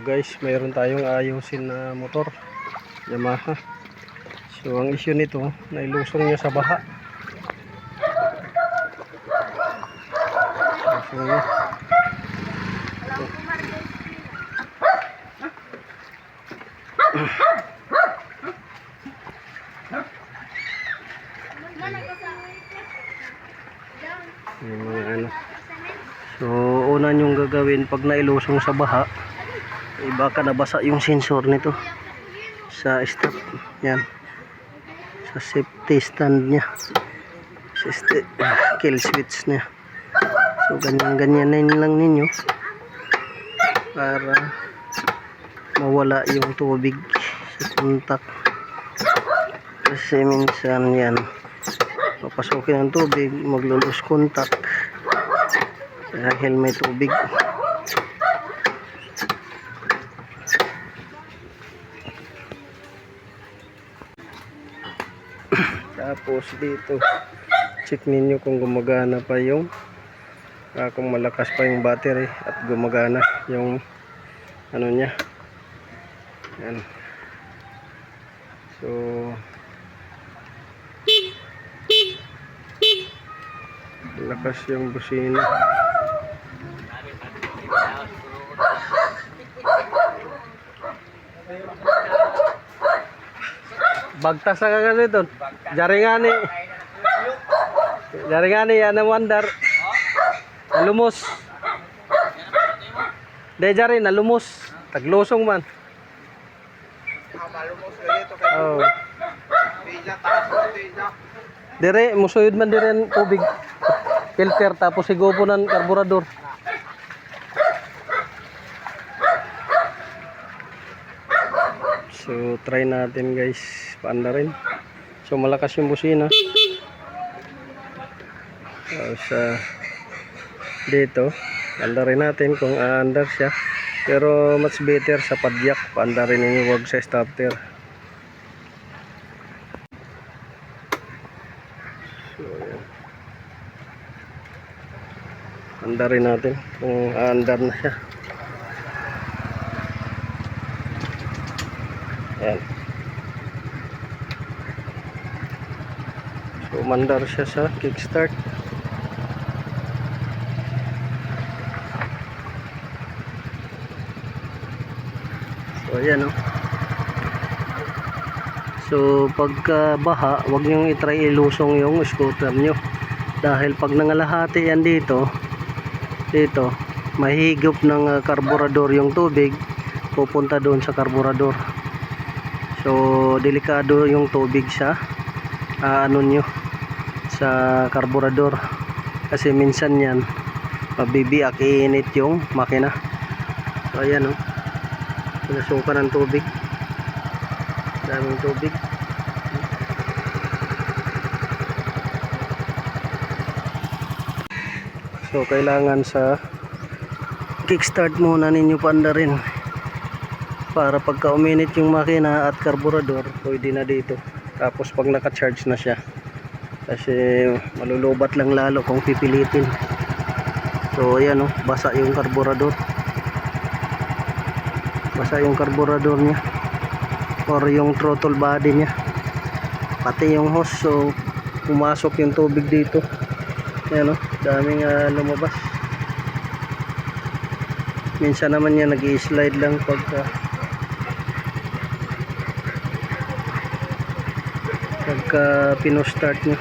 guys, mayroon tayong ayusin na motor Yamaha. So ang issue nito, nailusong niya sa baha. Lusong niya. Yung mga ano. So una nyong gagawin pag nailusong sa baha, baka nabasa yung sensor nito sa stop, yan, sa safety stand nya, sa kill switch nya. So ganyan lang ninyo para mawala yung tubig sa kontak, kasi minsan yan papasokin ang tubig, maglulus kontak dahil may tubig. Tapos dito check ninyo kung gumagana pa yung kung malakas pa yung battery at gumagana yung ano nya, yan. So lakas yung busina. Bagtas na ka dito. Jaringani yan ang wandar. Nalumos. De jari nalumos. Taglusong man. Oh. Dire musuyod man dire ang tubig. Filter tapos sigopo ng karburador. So try natin guys, paanda rin. So malakas yung busina. Sa dito, paanda rin natin kung aandar siya. Pero much better sa padyak, paanda rin ninyo, wag sa starter. So yan. Paanda rin natin kung aandar na siya. Yan. So mandar siya sa kickstart. So ayan o. So pagka baha, huwag nyo itry ilusong yung scooter nyo, dahil pag nangalahati yan dito mahigop ng karburador yung tubig, pupunta doon sa karburador. So delikado yung tubig sa ano nyo, sa karburador, kasi minsan yan mabibiyak, iinit yung makina. So ayan o, pinasukan ng tubig, daming tubig. So kailangan sa kickstart muna ninyo paanda rin, para pagka uminit yung makina at karburador, pwede na dito. Tapos pag naka-charge na siya, kasi malulubat lang lalo kung pipilitin. So ayan o, basa yung karburador, nya or yung throttle body nya, pati yung hose. So pumasok yung tubig dito, ayan o, daming lumabas. Minsan naman yan nag-i-slide lang pagka pino-start nyo.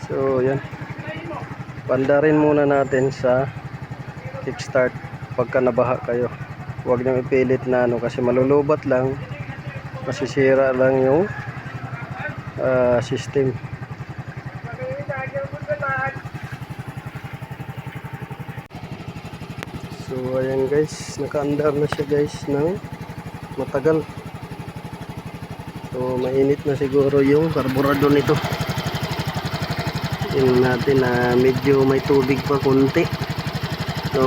So yan, pandarin muna natin sa kickstart pagka nabaha kayo. Huwag nyo ipilit na ano, kasi malulubat lang, masisira lang yung system. So ayan guys, nakaandar na siya guys ng matagal. So mainit na siguro yung karburador nito. Tingnan natin na medyo may tubig pa konti. So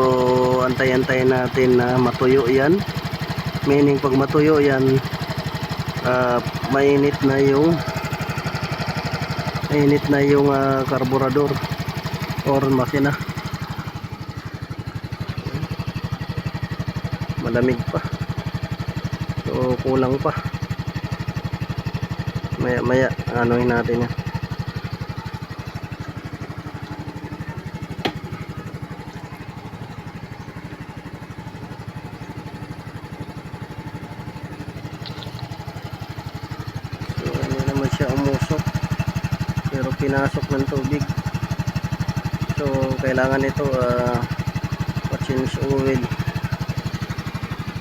antay-antayin natin na matuyo yan. Meaning pag matuyo yan, mainit na yung Mainit na yung karburador or makina. Malamig pa. So kulang pa. Maya maya anuhin natin yan. So hindi naman siya umusok, pero pinasok ng tubig. So kailangan ito pa-change oil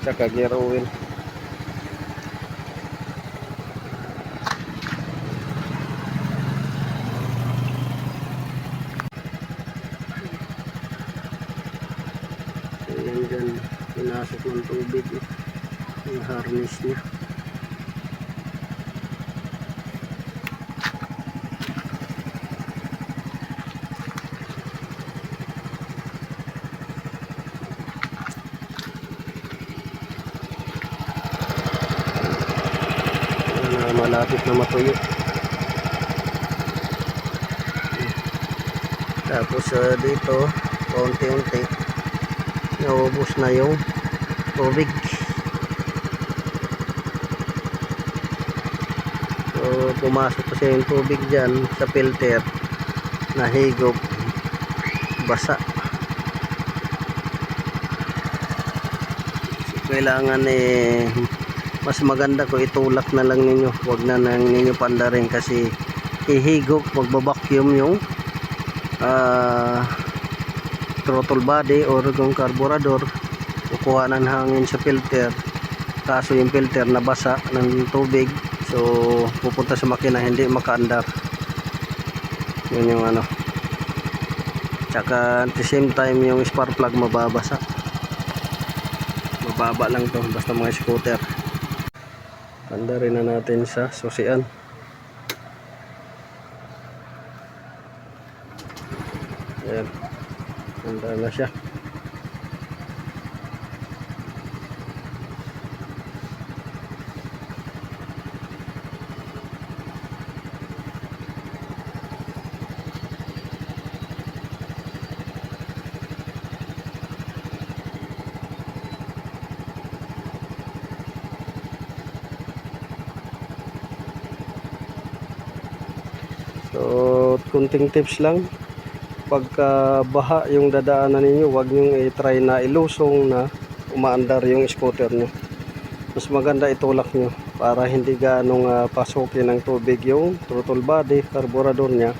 tsaka gear oil. So yan dyan, pinasok ng tubig yung harness niya. Malapit na matuyo. Tapos dito unti-unti naubos na yung tubig. So pumasok kasi yung tubig dyan sa filter, nahigop, basa. So kailangan mas maganda ko itulak na lang ninyo, wag na nang ninyo pandarin kasi ihigop, magbabacuum yung throttle body or yung carburetor, kukuha ng hangin sa filter, kaso yung filter nabasa ng tubig, so pupunta sa makina, hindi makaandar. Yun yung ano. Tsaka at the same time yung spark plug mababasa, mababa lang to basta mga scooter. Andarin na natin sa susian. Ayan, handa na siya. So kunting tips lang, pagka baha yung dadaanan ninyo, wag nyo i-try na ilusong na umaandar yung scooter nyo. Mas maganda itulak nyo para hindi ganong pasukin ng tubig yung throttle body, carburetor nya,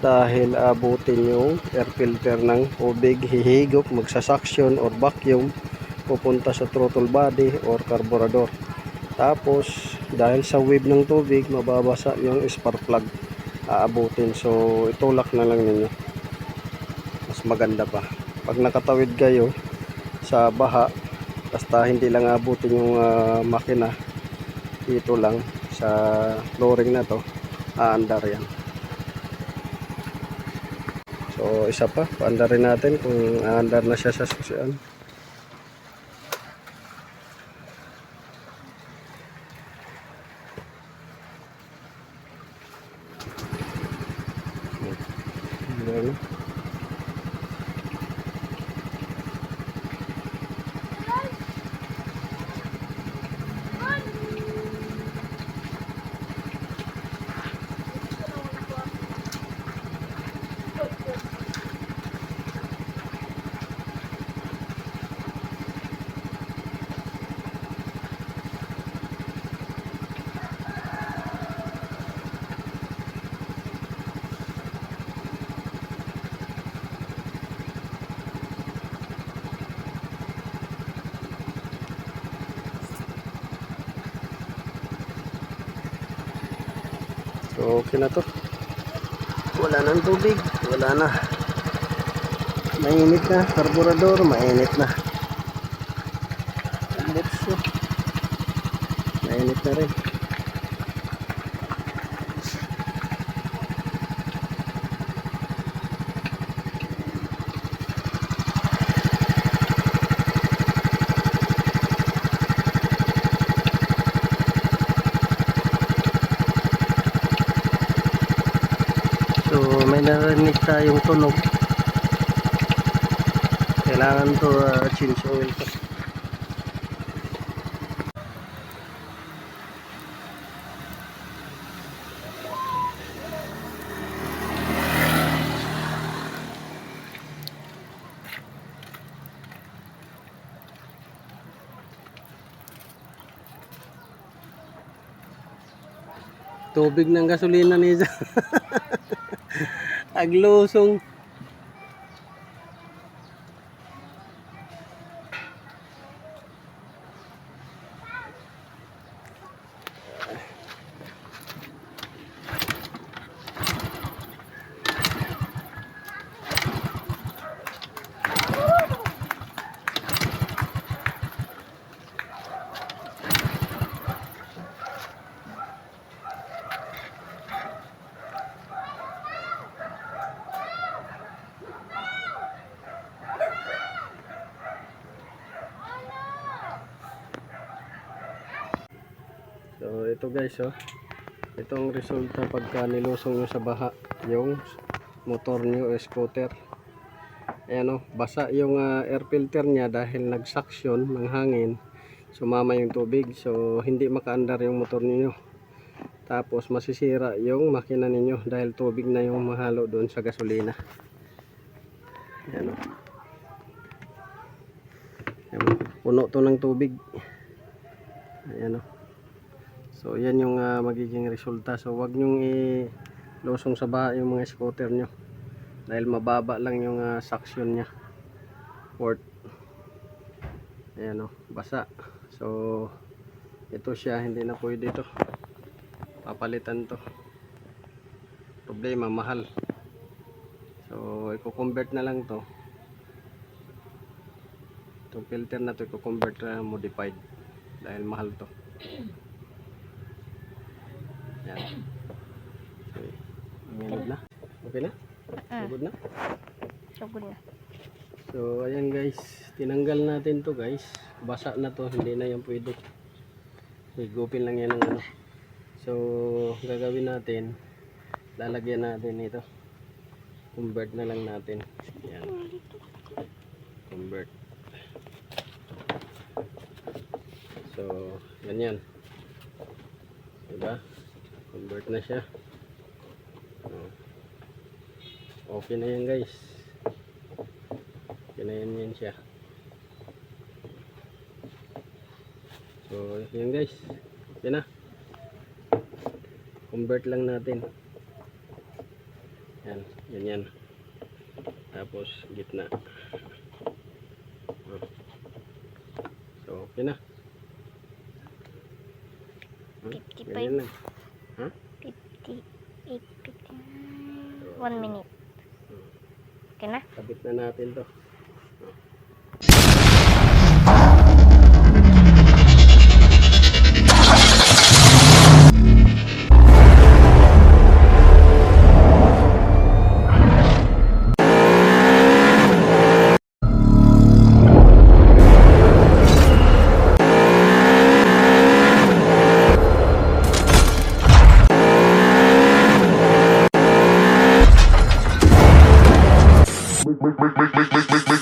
dahil abutin yung air filter ng tubig, hihigop, magsasuction or vacuum, pupunta sa throttle body or carburetor. Tapos dahil sa wave ng tubig, mababasa yung spark plug, aabutin. So itulak na lang ninyo, mas maganda pa. Pag nakatawid kayo sa baha, basta hindi lang abutin yung makina, dito lang sa flooring na to, aandar yan. So isa pa, paandarin natin kung aandar na siya sa susian. Ayan. So okay na to, wala nang tubig, wala na, mainit na carburetor, mainit na butso, mainit na rin. may narinig tayong tunog. Kailangan to change oil to. Tubig ng gasolina ni Isa. Aglusong. So ito guys, oh. Ito ang resulta pagka nilusong nyo sa baha yung motor nyo o scooter. Ayan, oh, basa yung air filter nya dahil nagsuction ng hangin, sumama yung tubig, so hindi makaandar yung motor niyo. Tapos masisira yung makina ninyo dahil tubig na yung mahalo doon sa gasolina. Ayan, oh. Ayan, puno to ng tubig. Ayan, oh. So yan yung magiging resulta. So wag nyong ilusong sa baha yung mga scooter nyo dahil mababa lang yung suction nya, port. Ayan, oh, basa. So ito siya, hindi na pwede ito, papalitan to. Problema, mahal. So i-convert na lang to. Itong filter na to i-convert na modified dahil mahal to. Yan. Okay. Good na? Okay na? Good na? Good na. So ayan guys, tinanggal natin to guys. Basa na to, hindi na yan pwede. Higupin lang yan ng ano. So gagawin natin, lalagyan natin ito. Convert na lang natin. Yan. Convert. So ganyan. Diba? Convert na siya. Okay na yan guys. Okay na yan siya. So yan guys, okay na. Convert lang natin. Yan, ganyan. Tapos gitna. So okay na. 55. Ganyan lang. Ha? 58, 59. 1 minute. Okay na? Kabit na natin to. Make